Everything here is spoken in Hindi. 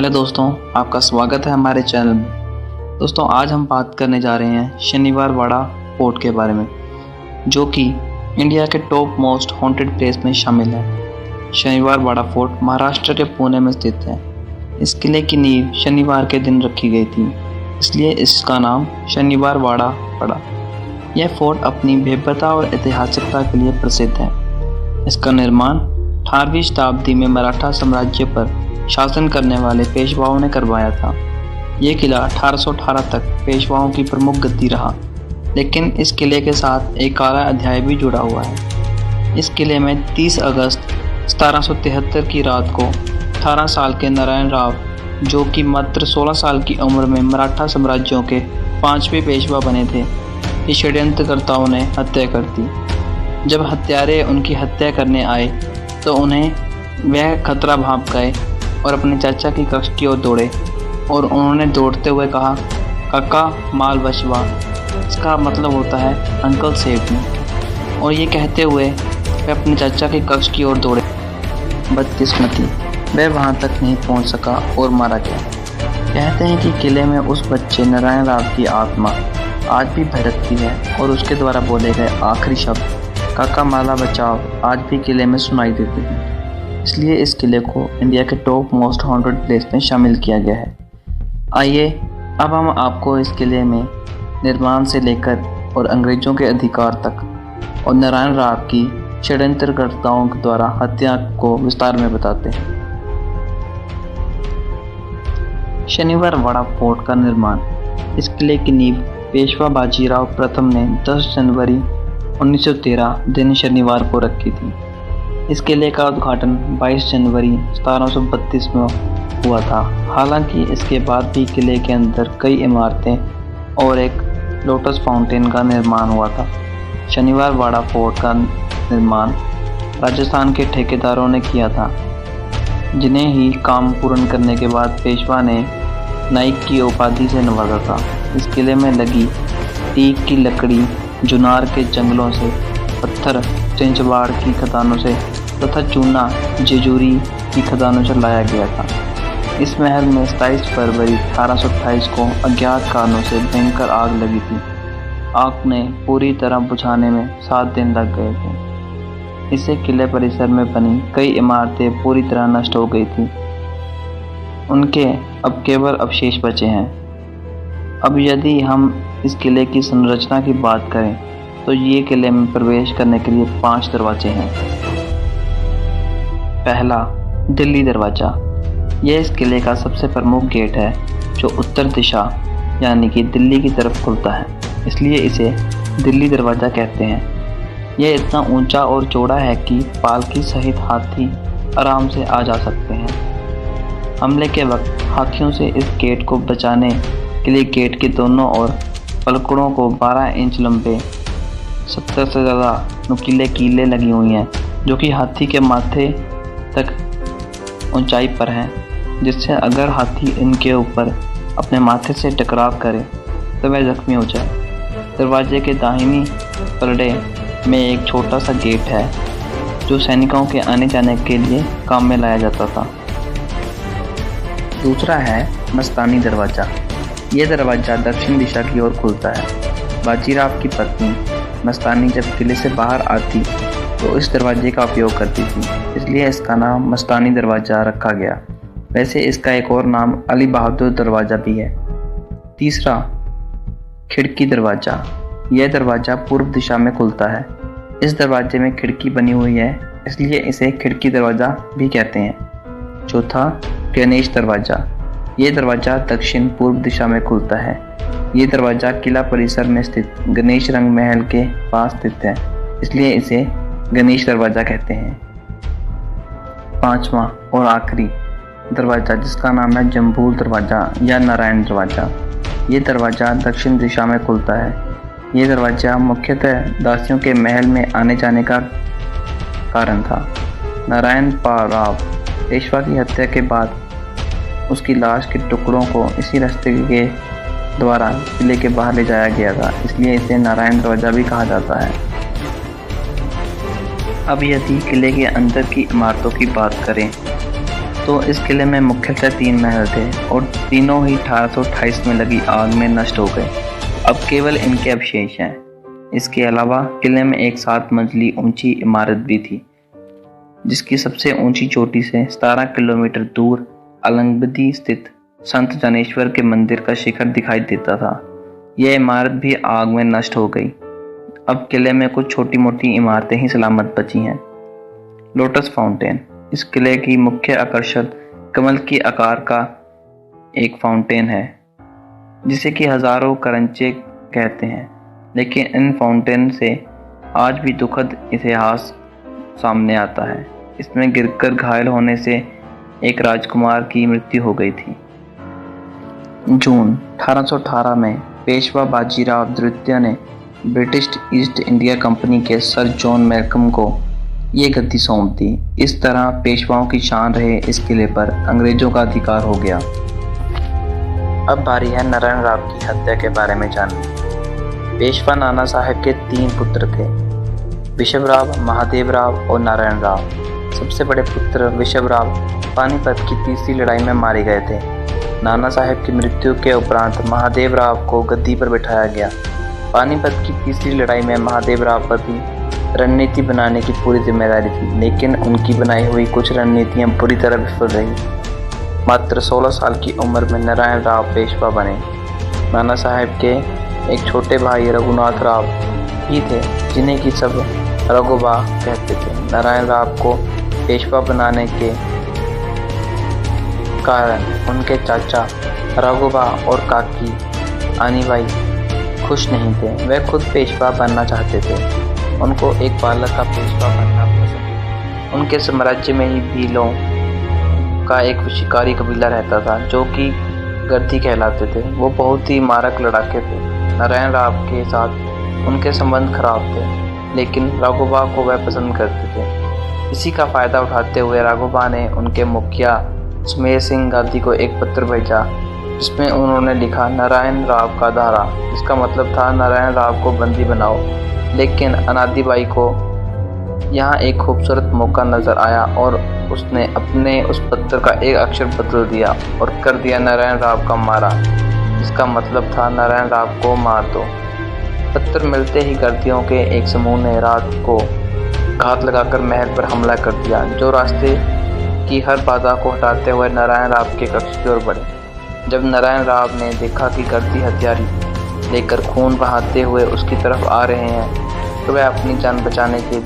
हेलो दोस्तों, आपका स्वागत है हमारे चैनल में। दोस्तों, आज हम बात करने जा रहे हैं शनिवार वाड़ा फोर्ट के बारे में, जो कि इंडिया के टॉप मोस्ट हॉन्टेड प्लेस में शामिल है। शनिवार वाड़ा फोर्ट महाराष्ट्र के पुणे में स्थित है। इस किले की नींव शनिवार के दिन रखी गई थी, इसलिए इसका नाम शनिवार वाड़ा पड़ा। यह फोर्ट अपनी भव्यता और ऐतिहासिकता के लिए प्रसिद्ध है। इसका निर्माण 18वीं शताब्दी में मराठा साम्राज्य पर शासन करने वाले पेशवाओं ने करवाया था। ये किला 1818 तक पेशवाओं की प्रमुख गद्दी रहा, लेकिन इस किले के साथ एक काला अध्याय भी जुड़ा हुआ है। इस किले में 30 अगस्त 1773 की रात को 18 साल के नारायण राव, जो कि मात्र 16 साल की उम्र में मराठा साम्राज्यों के 5वें पेशवा बने थे, ये षड्यंत्रकर्ताओं ने हत्या कर दी। जब हत्यारे उनकी हत्या करने आए तो उन्हें वह खतरा भांप गए और अपने चाचा की कक्ष की ओर दौड़े और उन्होंने दौड़ते हुए कहा, काका माल बचवा। इसका मतलब होता है अंकल सेव मी। और ये कहते हुए वह अपने चाचा के कक्ष की ओर दौड़े। बदकिस्मती, वह वहाँ तक नहीं पहुँच सका और मारा गया। कहते हैं कि किले में उस बच्चे नारायण राव की आत्मा आज भी भटकती है और उसके द्वारा बोले गए आखिरी शब्द काका माला बचाओ आज भी किले में सुनाई देते हैं। इसलिए इस किले को इंडिया के टॉप मोस्ट हॉन्टेड प्लेस में शामिल किया गया है। आइए अब हम आपको इस किले में निर्माण से लेकर और अंग्रेजों के अधिकार तक और नारायण राव की षड्यंत्रकर्ताओं के द्वारा हत्या को विस्तार में बताते हैं। शनिवार वाड़ा फोर्ट का निर्माण। इस किले की नींव पेशवा बाजीराव प्रथम ने 10 जनवरी 1913 दिन शनिवार को रखी थी। इस किले का उद्घाटन 22 जनवरी 1732 में हुआ था। हालांकि इसके बाद भी किले के अंदर कई इमारतें और एक लोटस फाउंटेन का निर्माण हुआ था। शनिवार वाड़ा फोर्ट का निर्माण राजस्थान के ठेकेदारों ने किया था, जिन्हें ही काम पूर्ण करने के बाद पेशवा ने नाइक की उपाधि से नवाजा था। इस किले में लगी टीक की लकड़ी जुनार के जंगलों से, पत्थर चिंचवाड़ की खदानों से तथा चूना जेजूरी की खदानों से लाया गया था। इस महल में 27 फरवरी 1828 को अज्ञात कारणों से भयंकर आग लगी थी। आग ने पूरी तरह बुझाने में 7 दिन लग गए थे। इससे किले परिसर में बनी कई इमारतें पूरी तरह नष्ट हो गई थी। उनके अब केवल अवशेष बचे हैं। अब यदि हम इस किले की संरचना की बात करें तो ये किले में प्रवेश करने के लिए 5 दरवाजे हैं। पहला, दिल्ली दरवाज़ा। यह इस किले का सबसे प्रमुख गेट है, जो उत्तर दिशा यानी कि दिल्ली की तरफ खुलता है, इसलिए इसे दिल्ली दरवाज़ा कहते हैं। यह इतना ऊंचा और चौड़ा है कि पालकी सहित हाथी आराम से आ जा सकते हैं। हमले के वक्त हाथियों से इस गेट को बचाने के लिए गेट के दोनों ओर पलकड़ों को 12 इंच लंबे 70 से ज़्यादा नुकीले कीले लगी हुई हैं, जो कि हाथी के माथे तक ऊंचाई पर हैं, जिससे अगर हाथी इनके ऊपर अपने माथे से टकराव करे तो वह जख्मी हो जाए। दरवाजे के दाहिनी पलड़े में एक छोटा सा गेट है, जो सैनिकों के आने जाने के लिए काम में लाया जाता था। दूसरा है मस्तानी दरवाज़ा। यह दरवाज़ा दक्षिण दिशा की ओर खुलता है। बाजीराव की पत्नी मस्तानी जब किले से बाहर आती तो इस दरवाजे का उपयोग करती थी, इसलिए इसका नाम मस्तानी दरवाज़ा रखा गया। वैसे इसका एक और नाम अली बहादुर दरवाज़ा भी है। तीसरा, खिड़की दरवाज़ा। यह दरवाज़ा पूर्व दिशा में खुलता है। इस दरवाजे में खिड़की बनी हुई है, इसलिए इसे खिड़की दरवाज़ा भी कहते हैं। चौथा, गणेश दरवाज़ा। यह दरवाज़ा दक्षिण पूर्व दिशा में खुलता है। ये दरवाज़ा किला परिसर में स्थित गणेश रंग महल के पास स्थित है, इसलिए इसे गणेश दरवाज़ा कहते हैं। पांचवा और आखिरी दरवाज़ा, जिसका नाम है जम्बूल दरवाज़ा या नारायण दरवाज़ा। ये दरवाज़ा दक्षिण दिशा में खुलता है। ये दरवाज़ा मुख्यतः दासियों के महल में आने जाने का कारण था। नारायण राव पेशवा की हत्या के बाद उसकी लाश के टुकड़ों को इसी रास्ते के द्वारा किले के बाहर ले जाया गया था, इसलिए इसे नारायण दरवाज़ा भी कहा जाता है। अब यदि किले के अंदर की इमारतों की बात करें तो इस किले में मुख्यतः 3 महल थे और तीनों ही 1828 में लगी आग में नष्ट हो गए। अब केवल इनके अवशेष हैं। इसके अलावा किले में एक 7 मंजिली ऊंची इमारत भी थी, जिसकी सबसे ऊंची चोटी से 17 किलोमीटर दूर अलंगबदी स्थित संत जनेश्वर के मंदिर का शिखर दिखाई देता था। यह इमारत भी आग में नष्ट हो गई। अब किले में कुछ छोटी मोटी इमारतें ही सलामत बची हैं। लोटस फाउंटेन, इस किले की मुख्य आकर्षण कमल के आकार का एक फाउंटेन है, जिसे कि हजारों करंचे कहते हैं। लेकिन इन फाउंटेन से आज भी दुखद इतिहास सामने आता है। इसमें गिरकर घायल होने से एक राजकुमार की मृत्यु हो गई थी। जून 1818 में पेशवा बाजीराव द्वितीय ने ब्रिटिश ईस्ट इंडिया कंपनी के सर जॉन मैल्कम को ये गद्दी सौंप दी। इस तरह पेशवाओं की शान रहे इस किले पर अंग्रेजों का अधिकार हो गया। अब बारी है नारायण राव की हत्या के बारे में जानने। पेशवा नाना साहब के 3 पुत्र थे, विशव राव, महादेव राव और नारायण राव। सबसे बड़े पुत्र विशव राव पानीपत की तीसरी लड़ाई में मारे गए थे। नाना साहब की मृत्यु के उपरांत महादेव राव को गद्दी पर बिठाया गया। पानीपत की तीसरी लड़ाई में महादेव राव पर भी रणनीति बनाने की पूरी जिम्मेदारी थी, लेकिन उनकी बनाई हुई कुछ रणनीतियां बुरी तरह विफल रही। मात्र 16 साल की उम्र में नारायण राव पेशवा बने। नाना साहब के एक छोटे भाई रघुनाथ राव ही थे, जिन्हें कि सब रघुबा कहते थे। नारायण राव को पेशवा बनाने के कारण उनके चाचा रघुबा और काकी आनीबाई खुश नहीं थे। वे खुद पेशवा बनना चाहते थे। उनको एक बालक का पेशवा बनना पसंद। उनके साम्राज्य में ही भीलों का एक शिकारी कबीला रहता था, जो कि गर्दी कहलाते थे। वो बहुत ही मारक लड़ाके थे। नारायण राव के साथ उनके संबंध खराब थे, लेकिन राघोबा को वह पसंद करते थे। इसी का फायदा उठाते हुए राघोबा ने उनके मुखिया सुमेर सिंह गांधी को एक पत्र भेजा, जिसमें उन्होंने लिखा, नारायण राव का धारा। इसका मतलब था नारायण राव को बंदी बनाओ। लेकिन अनादिबाई को यहाँ एक खूबसूरत मौका नजर आया और उसने अपने उस पत्र का एक अक्षर बदल दिया और कर दिया नारायण राव का मारा। इसका मतलब था नारायण राव को मार दो। पत्र मिलते ही गर्दियों के एक समूह ने रात को घात लगाकर महल पर हमला कर दिया, जो रास्ते की हर बाधा को हटाते हुए नारायण राव के कक्ष की ओर बढ़े। जब नारायण राव ने देखा कि गर्दी हथियारी लेकर खून बहाते हुए उसकी तरफ आ रहे हैं, तो वह अपनी जान बचाने के लिए